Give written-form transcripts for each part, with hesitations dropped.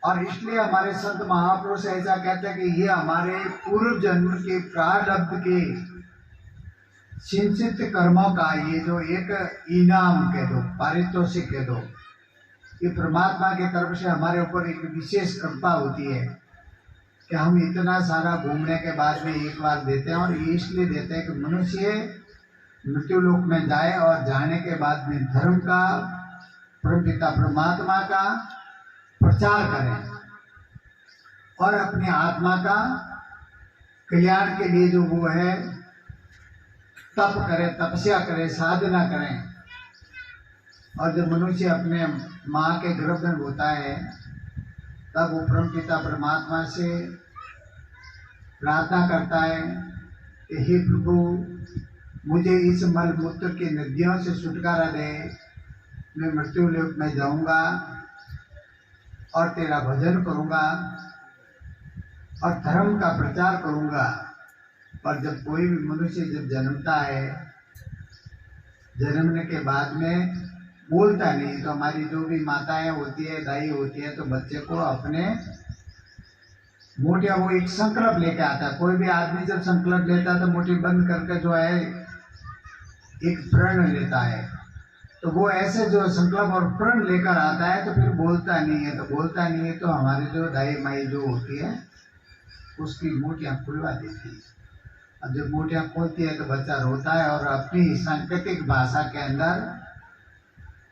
और इसलिए हमारे संत महापुरुष ऐसा कहते हैं कि ये हमारे पूर्व जन्म के प्रारब्ध के सिंचित कर्मों का ये जो एक इनाम कह दो, पारितोषिक कह दो, ये परमात्मा की तरफ से हमारे ऊपर एक विशेष कृपा होती है कि हम इतना सारा घूमने के बाद में एक बार देते हैं। और ये इसलिए देते हैं कि मनुष्य मृत्यु लोक में जाए और जाने के बाद में धर्म का, परमपिता परमात्मा का प्रचार करें और अपनी आत्मा का कल्याण के लिए जो वो है तप करें, तपस्या करें, साधना करें। और जब मनुष्य अपने माँ के गर्भ में होता है तब वो परमपिता परमात्मा से प्रार्थना करता है कि हे प्रभु, मुझे इस मल मूत्र की नदियों से छुटकारा दे, मैं मृत्यु लोक में जाऊंगा और तेरा भजन करूंगा और धर्म का प्रचार करूंगा। पर जब कोई भी मनुष्य जब जन्मता है, जन्मने के बाद में बोलता नहीं, तो हमारी जो भी माताएं होती है, दाई होती है, तो बच्चे को अपने मोटिया वो एक संकल्प लेके आता है। कोई भी आदमी जब संकल्प लेता है तो मोटी बंद करके जो है एक प्रण लेता है, तो वो ऐसे जो संकल्प और प्रण लेकर आता है तो फिर बोलता नहीं है। तो बोलता नहीं है तो हमारी जो दाई माई जो होती है उसकी मोटियाँ खुलवा देती है। अब जब मोटियाँ खोलती है तो बच्चा रोता है और अपनी सांकेतिक भाषा के अंदर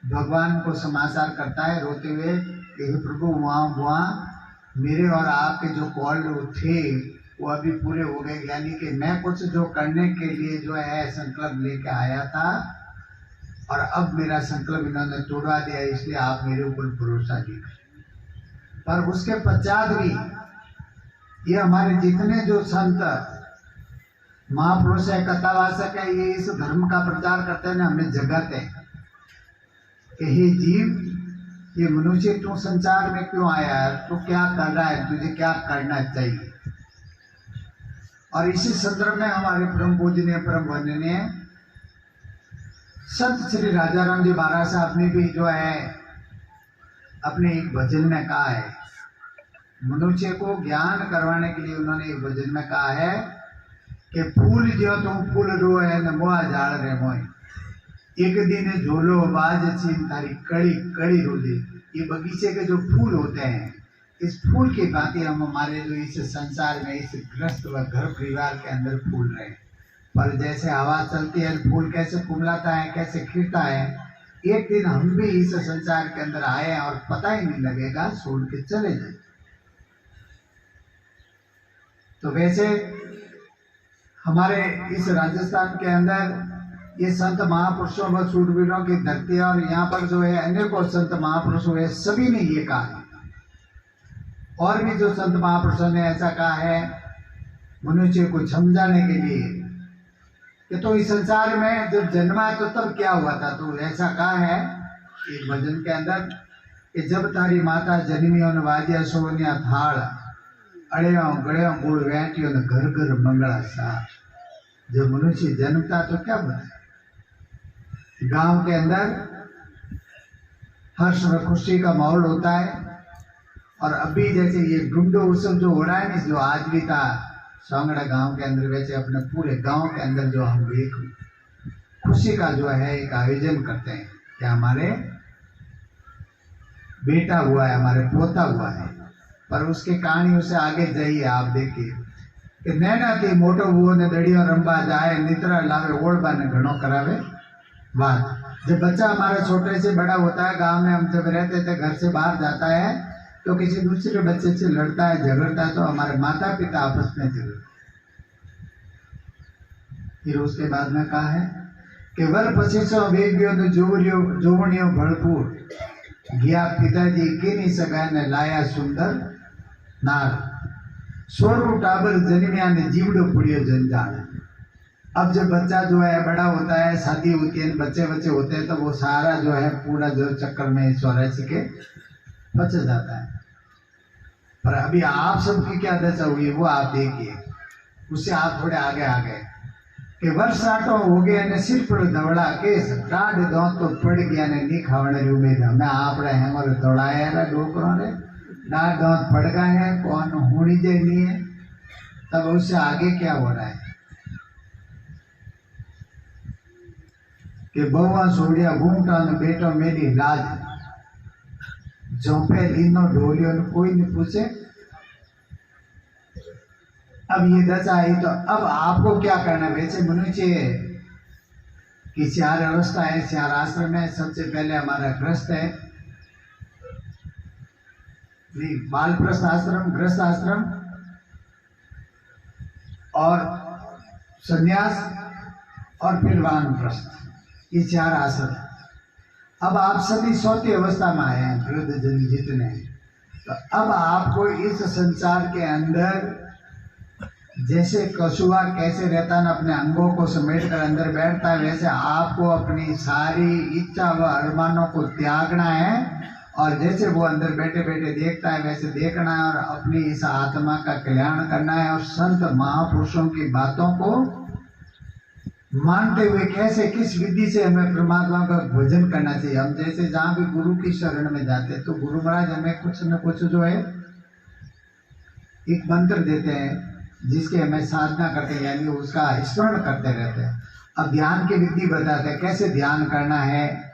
भगवान को समाचार करता है रोते हुए कि हे प्रभु, वहाँ मेरे और आपके जो कॉल थे वो अभी पूरे हो गए, यानी कि मैं कुछ जो करने के लिए जो है संकल्प लेके आया था और अब मेरा संकल्प इन्होंने तोड़वा दिया, इसलिए आप मेरे ऊपर भरोसा नहीं करें। पर उसके पश्चात भी ये हमारे जितने जो संत महापुरुष है, कथावाचक है, ये इस धर्म का प्रचार करते हैं ना, हमें जगाते हैं कि हे जीव, ये मनुष्य तू संसार में क्यों आया है, तू क्या कर रहा है, तुझे क्या करना चाहिए। और इसी संदर्भ में हमारे परम पूजनीय परम वंदनीय संत श्री राजा राम जी महाराज साहब ने भी जो है अपने एक भजन में कहा है, मनुष्य को ज्ञान करवाने के लिए उन्होंने एक भजन में कहा है कि फूल जो तुम फूल रो है न मोआ झाड़ रे मोए, एक दिन झोलो बाज चीन तारी कड़ी कड़ी रोजे। ये बगीचे के जो फूल होते हैं, इस फूल की भांति हम हमारे जो इस संसार में, इस ग्रस्त व घर परिवार के अंदर फूल रहे हैं। पर जैसे हवा चलती है, फूल कैसे कुमलाता है, कैसे खिलता है, एक दिन हम भी इस संसार के अंदर आए हैं और पता ही नहीं लगेगा, छोड़ के चले जाए। तो वैसे हमारे इस राजस्थान के अंदर ये संत महापुरुषों व शूरवीरों की धरती है और यहाँ पर जो है अनेकों संत महापुरुष हुए, सभी ने ये कहा है। और भी जो संत महापुरुषों ने ऐसा कहा है मनुष्य को समझाने के लिए कि तो इस संसार में जब जन्मा तो तब क्या हुआ था। तो ऐसा कहा है एक भजन के अंदर कि जब तारी माता जन्मियों ने वाजिया सोनिया थाल, अड़ियों गड़ियों गुड़ वैंटियों ने घर घर मंगला साथ। जब मनुष्य जन्मता तो क्या होता है, गांव के अंदर हर्ष व खुशी का माहौल होता है। और अभी जैसे ये डुंडो उत्सव जो हो रहा है, जो आज भी था सांगड़ा गांव के अंदर, वैसे अपने पूरे गांव के अंदर जो हम एक खुशी का जो है एक आयोजन करते हैं कि हमारे बेटा हुआ है, हमारे पोता हुआ है। पर उसकी कहानी उसे आगे जाइए आप देखिए कि नैना थी मोटो हुओ ने दड़ियों रंबा जाए, निद्रा लावे ओढ़बा ने घणो करावे बात। जब बच्चा हमारा छोटे से बड़ा होता है, गांव में हम जब रहते थे, घर से बाहर जाता है तो किसी दूसरे बच्चे से लड़ता है, झगड़ता है, तो हमारे माता पिता आपस में झगड़ते। फिर उसके बाद में कहा है कि वर पचीसों वेगियों ने जोवनियों भरपूर गया, पिताजी की नहीं सगा ने लाया सुंदर नार, सोरू टाबर जन्मिया ने जीवड़ो पुड़ियो जंजाल। अब जब बच्चा जो है बड़ा होता है, शादी होती है, बच्चे बच्चे होते हैं, तो वो सारा जो है पूरा जो चक्कर में 84 के बच जाता है। पर अभी आप सबकी क्या दशा हुई वो आप देखिए, उससे आप थोड़े आगे आ गए कि वर्षाटो हो गया ने सिर पर दौड़ा केस टाढ़ दो तो पड़ गया ने नी खावने री उम्मीद। हमें आप रहे हैं और दौड़ाया रा डोकरों ने नाक दांत पड़ गए हैं, कौन होनी चाहिए, तब उससे आगे क्या हो रहा है कि बहुआ सोड़िया घूमटा ने बेटो मेरी लाज, झोंपे लीनो ढोलियो ने कोई नहीं पूछे। अब ये दशा आई तो अब आपको क्या करना। वैसे मनुष्य कि 4 अवस्था है, 4 आश्रम है। सबसे पहले हमारा गृहस्थ है, बालप्रस्थ आश्रम, गृहस्थ आश्रम और संन्यास और फिर वानप्रस्थ, ये 4 आश्रम। अब आप सभी सोती अवस्था में आए हैं, वृद्ध जन जितने, तो अब आपको इस संसार के अंदर जैसे कछुआ कैसे रहता है अपने अंगों को समेट कर अंदर बैठता है, वैसे आपको अपनी सारी इच्छा व अरमानों को त्यागना है। और जैसे वो अंदर बैठे बैठे देखता है वैसे देखना है और अपनी इस आत्मा का कल्याण करना है। और संत महापुरुषों की बातों को मानते हुए कैसे किस विधि से हमें परमात्मा का भजन करना चाहिए। हम जैसे जहाँ भी गुरु की शरण में जाते तो गुरु महाराज हमें कुछ न कुछ जो है एक मंत्र देते हैं जिसके हमें साधना करते हैं, यानी उसका स्मरण करते रहते हैं। अब ध्यान की विधि बताते हैं कैसे ध्यान करना है,